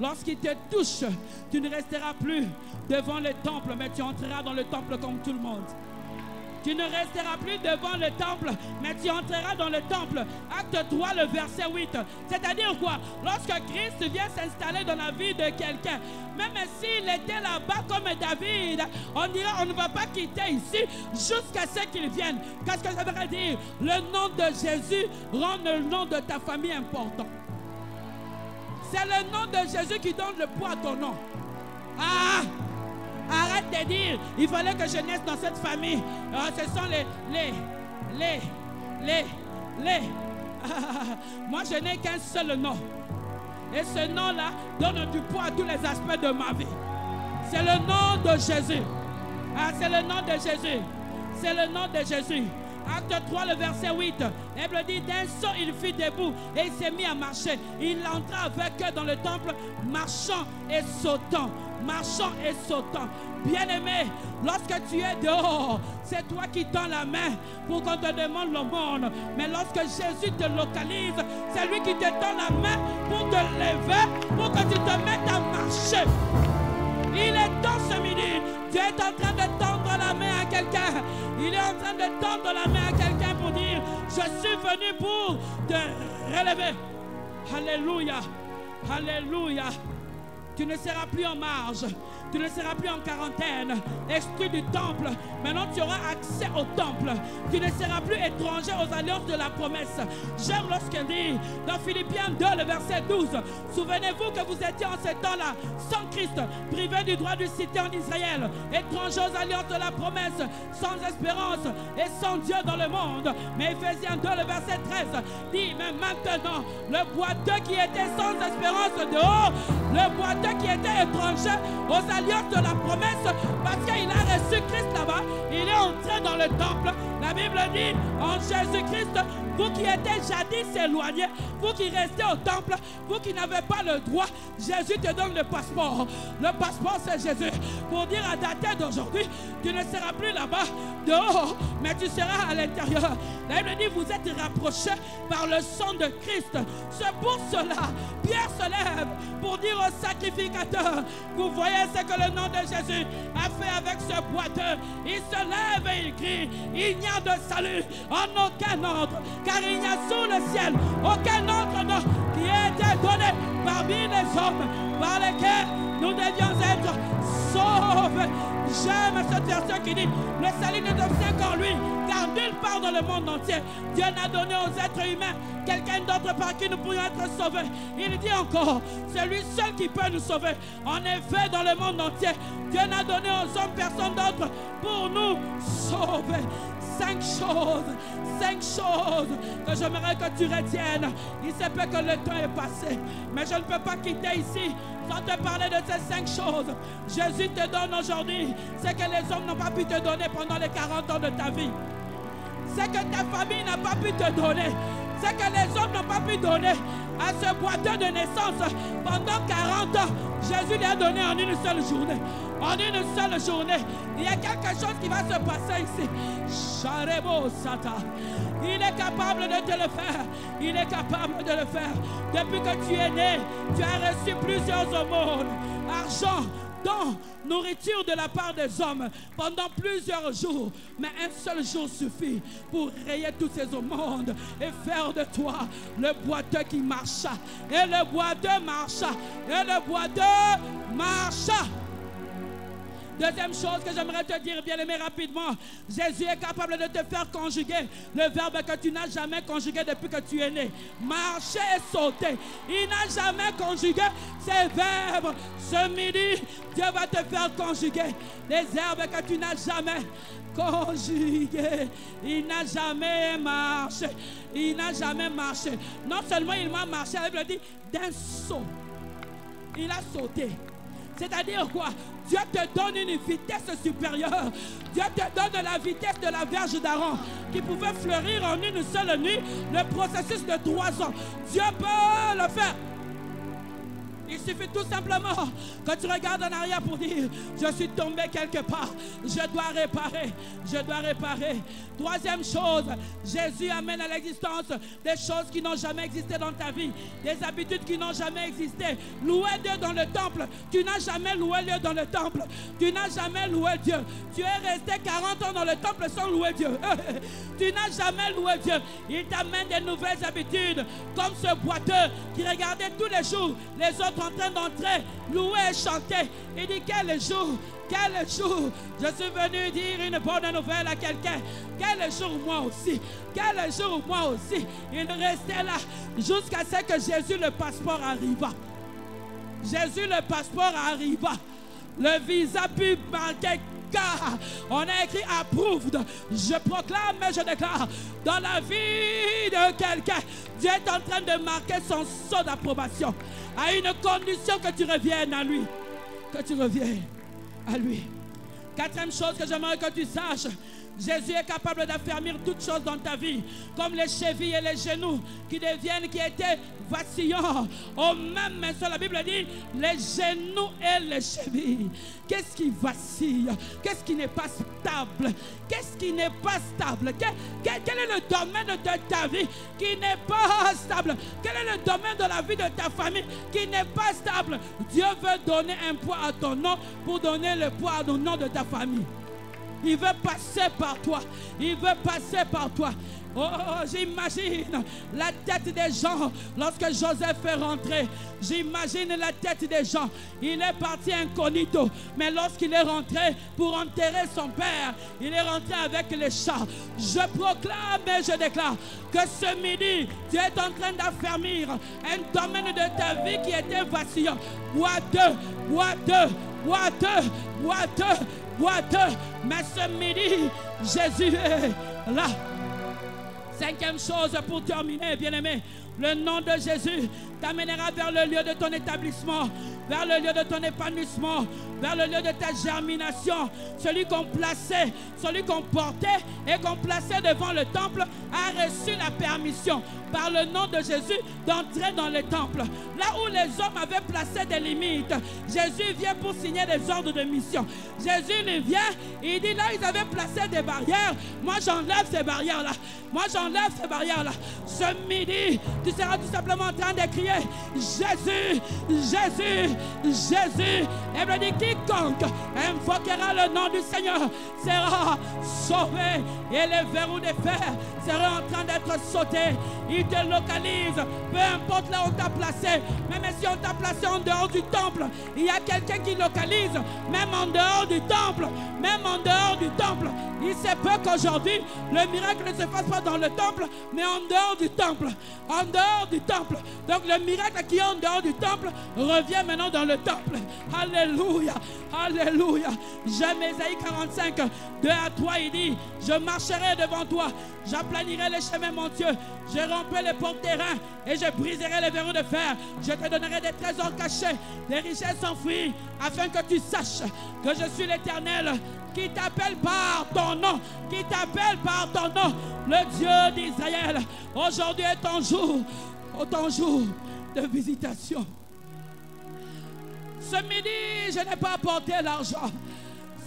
Lorsqu'il te touche, tu ne resteras plus devant le temple, mais tu entreras dans le temple comme tout le monde. Tu ne resteras plus devant le temple, mais tu entreras dans le temple. Acte 3, le verset 8. C'est-à-dire quoi? Lorsque Christ vient s'installer dans la vie de quelqu'un, même s'il était là-bas comme David, on dira on ne va pas quitter ici jusqu'à ce qu'il vienne. Qu'est-ce que ça veut dire? Le nom de Jésus rend le nom de ta famille important. C'est le nom de Jésus qui donne le poids à ton nom. Ah! Arrête de dire, il fallait que je naisse dans cette famille. Ce sont les. Moi, je n'ai qu'un seul nom. Et ce nom-là donne du poids à tous les aspects de ma vie. C'est le nom de Jésus. Ah, c'est le nom de Jésus. C'est le nom de Jésus. Acte 3, le verset 8. La Bible dit, d'un saut, il fut debout et il s'est mis à marcher. Il entra avec eux dans le temple, marchant et sautant. Marchant et sautant. Bien-aimé, lorsque tu es dehors, c'est toi qui tends la main pour qu'on te demande le monde. Mais lorsque Jésus te localise, c'est lui qui te tend la main pour te lever, pour que tu te mettes à marcher. Il est temps ce midi. Tu es en train de tendre la main à quelqu'un. Il est en train de tendre la main à quelqu'un pour dire, je suis venu pour te relever. Alléluia. Alléluia. Tu ne seras plus en marge. Tu ne seras plus en quarantaine, exclu du temple. Maintenant, tu auras accès au temple. Tu ne seras plus étranger aux alliances de la promesse. J'aime lorsqu'il dit, dans Philippiens 2, le verset 12, souvenez-vous que vous étiez en ce temps-là, sans Christ, privés du droit de cité en Israël, étrangers aux alliances de la promesse, sans espérance et sans Dieu dans le monde. Mais Ephésiens 2, le verset 13, dit, mais maintenant, le boiteux qui était sans espérance dehors, le boiteux qui était étranger aux alliances de la promesse, parce qu'il a reçu Christ là-bas, il est entré dans le temple. La Bible dit, en Jésus-Christ, vous qui étiez jadis éloignés, vous qui restez au temple, vous qui n'avez pas le droit, Jésus te donne le passeport. Le passeport, c'est Jésus. Pour dire à dater d'aujourd'hui, tu ne seras plus là-bas, dehors, mais tu seras à l'intérieur. La Bible dit, vous êtes rapprochés par le sang de Christ. C'est pour cela, Pierre se lève pour dire au sacrificateur, vous voyez ce que le nom de Jésus a fait avec ce boiteux. Il se lève et il crie, il n'y a de salut en aucun autre, car il n'y a sous le ciel aucun autre nom qui ait été donné parmi les hommes par lesquels nous devions être sauvés. J'aime cette version qui dit, le salut ne t'obtient qu'en lui, car nulle part dans le monde entier, Dieu n'a donné aux êtres humains quelqu'un d'autre par qui nous pourrions être sauvés. Il dit encore, c'est lui seul qui peut nous sauver. En effet, dans le monde entier, Dieu n'a donné aux hommes personne d'autre pour nous sauver. 5 choses que j'aimerais que tu retiennes. Il se peut que le temps est passé, mais je ne peux pas quitter ici sans te parler de ces 5 choses. Jésus te donne aujourd'hui ce que les hommes n'ont pas pu te donner pendant les 40 ans de ta vie. Ce que ta famille n'a pas pu te donner. Ce que les hommes n'ont pas pu donner. à ce boiteux de naissance pendant 40 ans. Jésus lui a donné en une seule journée. En une seule journée. Il y a quelque chose qui va se passer ici. Sharebo Sata. Il est capable de te le faire. Il est capable de le faire. Depuis que tu es né, tu as reçu plusieurs aumônes. Argent, dons, nourriture de la part des hommes pendant plusieurs jours. Mais un seul jour suffit pour rayer tous ces aumônes et faire de toi le boiteux qui marcha. Et le boiteux marcha. Et le boiteux marcha. Deuxième chose que j'aimerais te dire, bien-aimé, rapidement. Jésus est capable de te faire conjuguer le verbe que tu n'as jamais conjugué depuis que tu es né. Marcher et sauter. Il n'a jamais conjugué ces verbes. Ce midi, Dieu va te faire conjuguer les verbes que tu n'as jamais conjugués. Il n'a jamais marché. Il n'a jamais marché. Non seulement il m'a marché, la Bible dit d'un saut. Il a sauté. C'est-à-dire quoi? Dieu te donne une vitesse supérieure. Dieu te donne la vitesse de la Vierge d'Aaron qui pouvait fleurir en une seule nuit le processus de 3 ans. Dieu peut le faire. Il suffit tout simplement que tu regardes en arrière pour dire: je suis tombé quelque part, je dois réparer, je dois réparer. Troisième chose, Jésus amène à l'existence des choses qui n'ont jamais existé dans ta vie, des habitudes qui n'ont jamais existé. Louer Dieu dans le temple, tu n'as jamais loué Dieu dans le temple, tu n'as jamais loué Dieu. Tu es resté 40 ans dans le temple sans louer Dieu. Tu n'as jamais loué Dieu. Il t'amène des nouvelles habitudes, comme ce boiteux qui regardait tous les jours les autres en train d'entrer, louer et chanter. Il dit: quel jour, je suis venu dire une bonne nouvelle à quelqu'un. Quel jour, moi aussi, quel jour, moi aussi. Il restait là jusqu'à ce que Jésus le passeport arriva. Jésus le passeport arriva. Le visa put marquer, car on a écrit approved. Je proclame et je déclare dans la vie de quelqu'un, Dieu est en train de marquer son sceau d'approbation à une condition que tu reviennes à lui. Que tu reviennes à lui. Quatrième chose que j'aimerais que tu saches, Jésus est capable d'affermir toutes choses dans ta vie, comme les chevilles et les genoux qui étaient vacillants. Au même instant, la Bible dit les genoux et les chevilles. Qu'est-ce qui vacille? Qu'est-ce qui n'est pas stable? Qu'est-ce qui n'est pas stable? Quel est le domaine de ta vie qui n'est pas stable? Quel est le domaine de la vie de ta famille qui n'est pas stable? Dieu veut donner un poids à ton nom pour donner le poids au nom de ta famille. Il veut passer par toi. Il veut passer par toi. Oh, j'imagine la tête des gens lorsque Joseph est rentré. J'imagine la tête des gens. Il est parti incognito. Mais lorsqu'il est rentré pour enterrer son père, il est rentré avec les chats. Je proclame et je déclare que ce midi, Dieu est en train d'affermir un domaine de ta vie qui était vacillant. Boiteux, boiteux, boiteux, boiteux, boiteux. Mais ce midi, Jésus est là. Cinquième chose pour terminer, bien-aimé, le nom de Jésus t'amènera vers le lieu de ton établissement, vers le lieu de ton épanouissement, vers le lieu de ta germination. Celui qu'on plaçait, celui qu'on portait et qu'on plaçait devant le temple a reçu la permission par le nom de Jésus d'entrer dans le temple. Là où les hommes avaient placé des limites, Jésus vient pour signer des ordres de mission. Jésus lui vient, il dit là ils avaient placé des barrières, moi j'enlève ces barrières-là. Moi j'enlève ces barrières-là. Ce midi, tu seras tout simplement en train de crier Jésus, Jésus, Jésus. Et me dit quiconque invoquera le nom du Seigneur sera sauvé. Et les verrous de fer seront en train d'être sautés. Il te localise, peu importe là où on t'a placé. Même si on t'a placé en dehors du temple, il y a quelqu'un qui localise, même en dehors du temple, même en dehors du temple. Il se peut qu'aujourd'hui, le miracle ne se fasse pas dans le temple, mais en dehors du temple. En dehors du temple. Donc le miracle qui est en dehors du temple revient maintenant dans le temple. Alléluia. Alléluia. J'aime Ésaïe 45, 2 à 3, il dit, je marcherai devant toi, j'aplanirai les chemins, mon Dieu, je romperai les portes terrain et je briserai les verrous de fer. Je te donnerai des trésors cachés, des richesses enfouies, afin que tu saches que je suis l'Éternel, qui t'appelle par ton nom, qui t'appelle par ton nom, le Dieu d'Israël. Aujourd'hui est ton jour, de visitation. Ce midi, je n'ai pas apporté l'argent.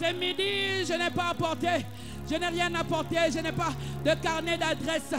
Ce midi, je n'ai pas apporté, je n'ai rien apporté, je n'ai pas de carnet d'adresse.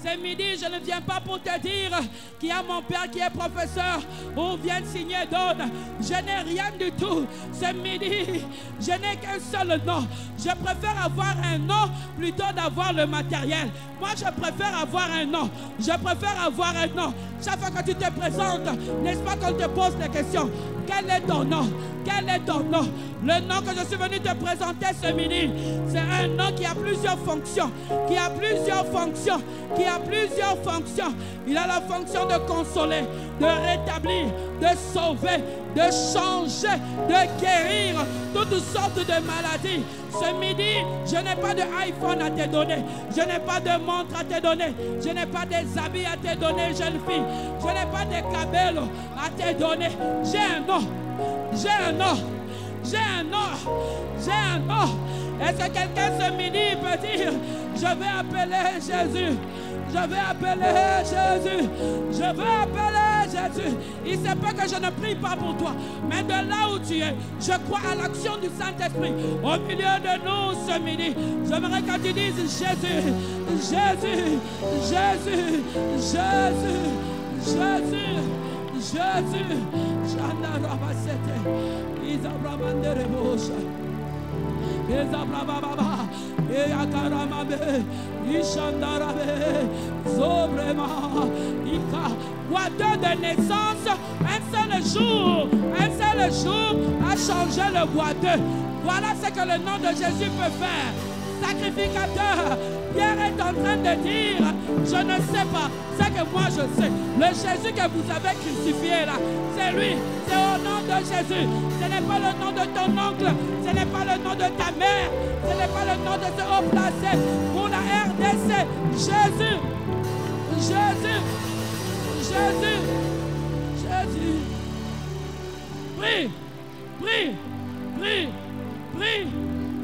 Ce midi, je ne viens pas pour te dire qu'il y a mon père qui est professeur ou viens signer donne. Je n'ai rien du tout. Ce midi, je n'ai qu'un seul nom. Je préfère avoir un nom plutôt d'avoir le matériel. Moi, je préfère avoir un nom. Je préfère avoir un nom. Chaque fois que tu te présentes, n'est-ce pas qu'on te pose des questions? Quel est ton nom? Quel est ton nom? Le nom que je suis venu te présenter ce midi, c'est un nom qui a plusieurs fonctions. Qui a plusieurs fonctions. Qui a plusieurs fonctions. Il a la fonction de consoler, de rétablir, de sauver, de changer, de guérir toutes sortes de maladies. Ce midi, je n'ai pas de iPhone à te donner. Je n'ai pas de montre à te donner. Je n'ai pas des habits à te donner, jeune fille. Je n'ai pas de cabello à te donner. J'ai un nom. J'ai un nom. J'ai un nom. J'ai un nom. Est-ce que quelqu'un ce midi peut dire, je vais appeler Jésus? Je vais appeler Jésus. Je vais appeler Jésus. Il se peut que je ne prie pas pour toi. Mais de là où tu es, je crois à l'action du Saint-Esprit au milieu de nous ce midi. J'aimerais que tu dises Jésus, Jésus, Jésus, Jésus, Jésus, Jésus. Jana Rabasete. Isabramandere Bosha. Ezabrababa. Eyakaramabe. Ishandarabe. Zobrema. Ika. Boiteux de naissance, un seul jour a changé le boiteux. Voilà ce que le nom de Jésus peut faire. Sacrificateur, Pierre est en train de dire, je ne sais pas, c'est que moi je sais. Le Jésus que vous avez crucifié là, c'est lui, c'est au nom de Jésus. Ce n'est pas le nom de ton oncle, ce n'est pas le nom de ta mère, ce n'est pas le nom de ce haut placé. Pour la RDC, Jésus, Jésus. Jésus, Jésus, prie, prie, prie, prie,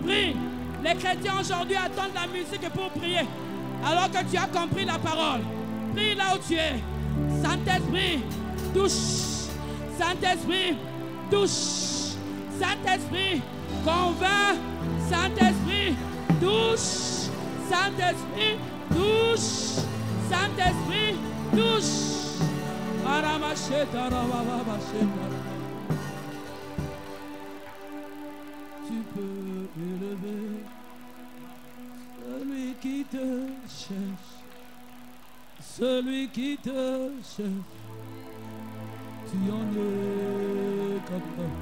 prie. Les chrétiens aujourd'hui attendent la musique pour prier, alors que tu as compris la parole. Prie là où tu es. Saint-Esprit, touche. Saint-Esprit, touche. Saint-Esprit, convainc. Saint-Esprit, touche. Saint-Esprit, touche. Saint-Esprit, touche. Tu peux élever celui qui te cherche, celui qui te cherche. Tu en es capable.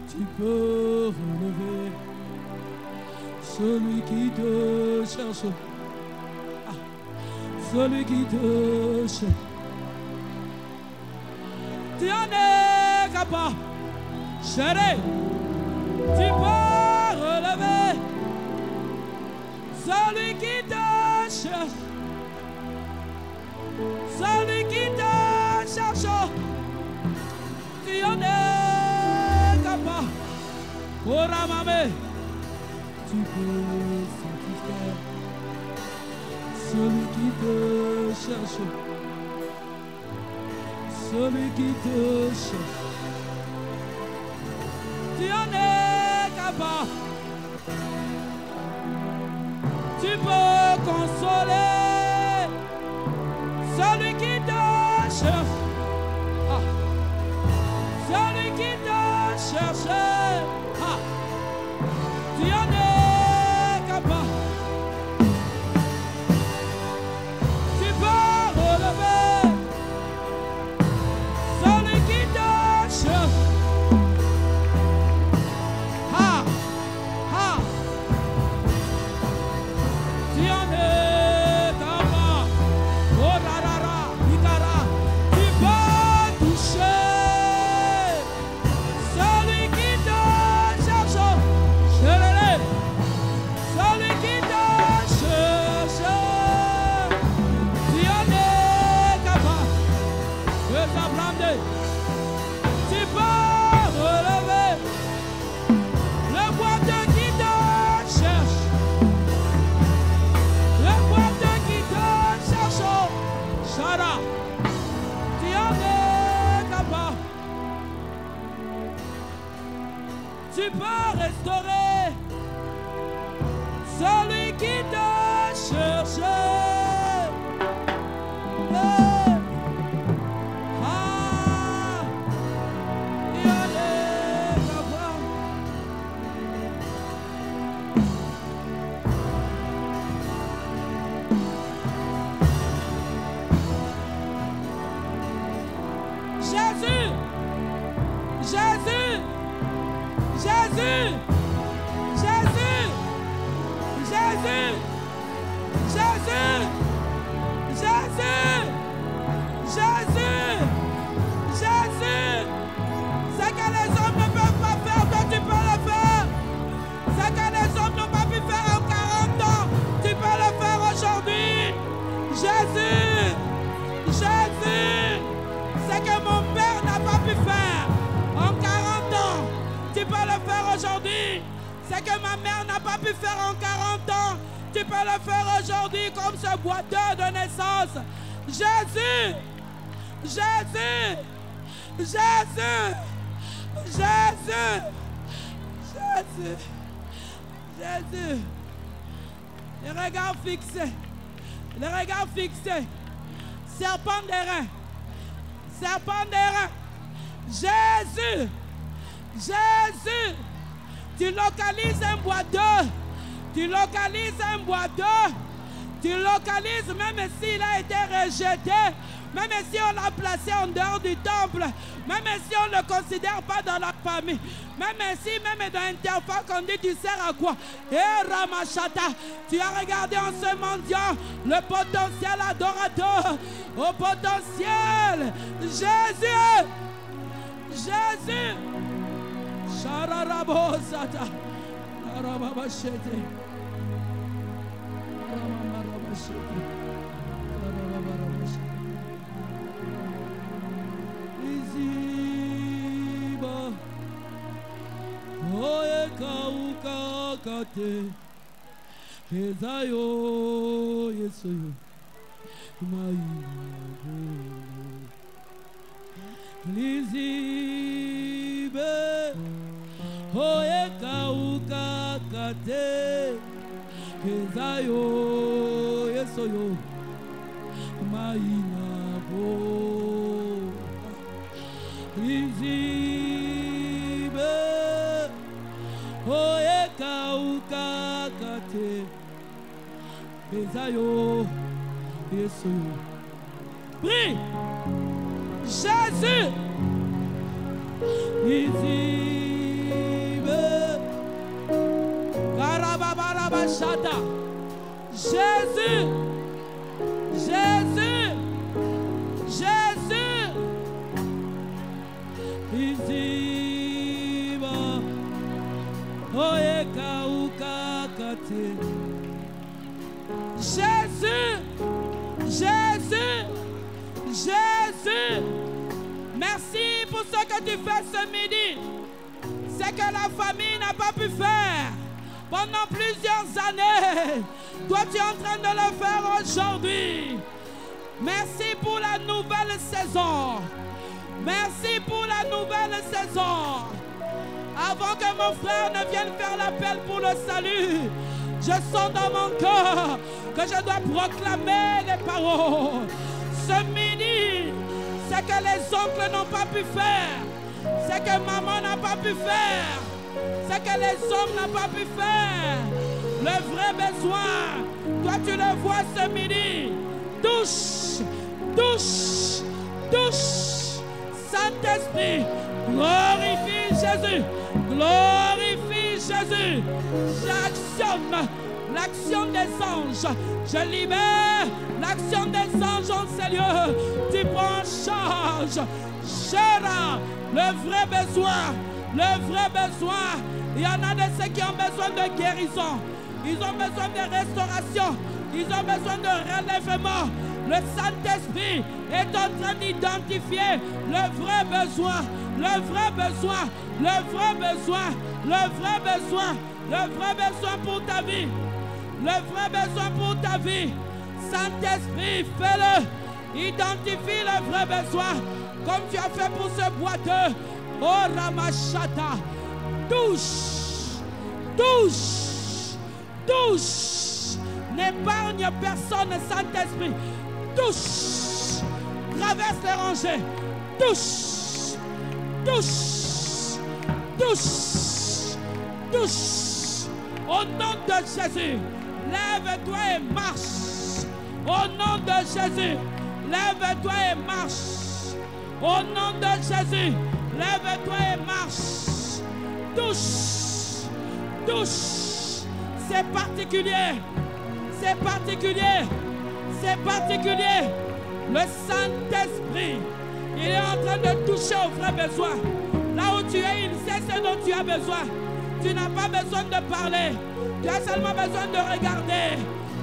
Tu peux relever celui qui te cherche. Celui qui te cherche, tu en es capable, chérie, tu peux relever celui qui te cherche, celui qui te cherche, tu en es capable, pour amamer, tu peux satisfaire. Celui qui te cherche, celui qui te cherche, tu en es capable, tu peux consoler, celui qui te cherche, celui qui te cherche, tu en es capable. Celui qui tu peux restaurer celui qui t'a cherché. Ce que ma mère n'a pas pu faire en 40 ans, tu peux le faire aujourd'hui comme ce boiteux de naissance. Jésus, Jésus, Jésus, Jésus, Jésus, Jésus. Les regards fixés, les regards fixés. Serpent d'airain, serpent d'airain. Jésus, Jésus. Tu localises un boiteux, tu localises un boiteux, tu localises même s'il a été rejeté, même si on l'a placé en dehors du temple, même si on ne le considère pas dans la famille, même si même dans l'interphone qu'on dit tu sers à quoi? Et Ramachata, tu as regardé en ce mendiant le potentiel adorateur, au potentiel, Jésus, Jésus. Shararabosata, Arababashete, Arababarabashete, Arababarabashete. Iziba, Oye kauka kate, Ezayo yesoyo, Maïbo, Lizibe. Oye kauka kate kezayo yesoyo mainabo izibe oye kauka kate kezayo yesoyo. Prie Jésus. Jésus, Jésus, Jésus, Iziba, Oyeka Ukakate. Jésus, Jésus, Jésus. Merci pour ce que tu fais ce midi. C'est que la famille n'a pas pu faire pendant plusieurs années. Toi, tu es en train de le faire aujourd'hui. Merci pour la nouvelle saison. Merci pour la nouvelle saison. Avant que mon frère ne vienne faire l'appel pour le salut, je sens dans mon cœur que je dois proclamer les paroles. Ce midi, c'est que les oncles n'ont pas pu faire. C'est que maman n'a pas pu faire. C'est que les hommes n'ont pas pu faire. Le vrai besoin, toi tu le vois ce midi. Touche, touche, touche. Saint-Esprit, glorifie Jésus. Glorifie Jésus. J'actionne l'action des anges. Je libère l'action des anges en ces lieux. Tu prends en charge. Gère le vrai besoin. Le vrai besoin. Il y en a de ceux qui ont besoin de guérison. Ils ont besoin de restauration. Ils ont besoin de relèvement. Le Saint-Esprit est en train d'identifier le vrai besoin. Le vrai besoin. Le vrai besoin. Le vrai besoin. Le vrai besoin pour ta vie. Le vrai besoin pour ta vie. Saint-Esprit, fais-le. Identifie le vrai besoin. Comme tu as fait pour ce boiteux. Oh Ramachata. Touche. Touche. Touche. N'épargne personne, Saint-Esprit. Touche. Traverse les rangées. Touche. Touche. Touche. Touche. Au nom de Jésus, lève-toi et marche. Au nom de Jésus, lève-toi et marche. Au nom de Jésus, lève-toi et marche. Touche. Touche. C'est particulier. C'est particulier. C'est particulier. Le Saint-Esprit, il est en train de toucher aux vrais besoins. Là où tu es, il sait ce dont tu as besoin. Tu n'as pas besoin de parler. Tu as seulement besoin de regarder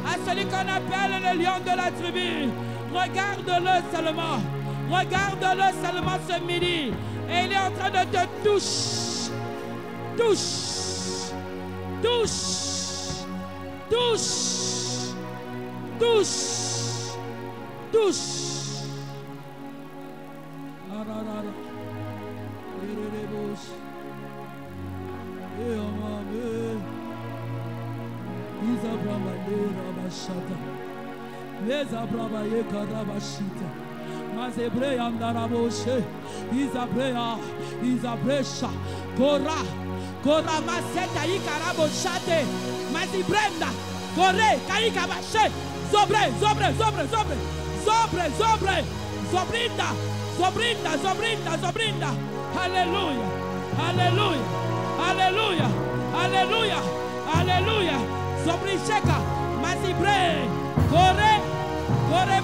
à celui qu'on appelle le lion de la tribu. Regarde-le seulement. Regarde-le seulement ce midi. Et il est en train de te toucher. Touche. Touche. Touche. Touche. Touche. Mazebreya ndaraboshe, Isabreya, Isabresha, Kora, Kora maseta ikaraboshate, Mazibrenda, Kore, Kaikabashe, Zobre, Zobre, Zobre, Zobre, Zobre, Zobre, Zobrinda, Zobrinda, Zobrinda, Zobrinda. Alléluia, Alléluia, Alléluia, Alléluia, Alléluia. Zobricheka, Mazibre, Kore, Kore,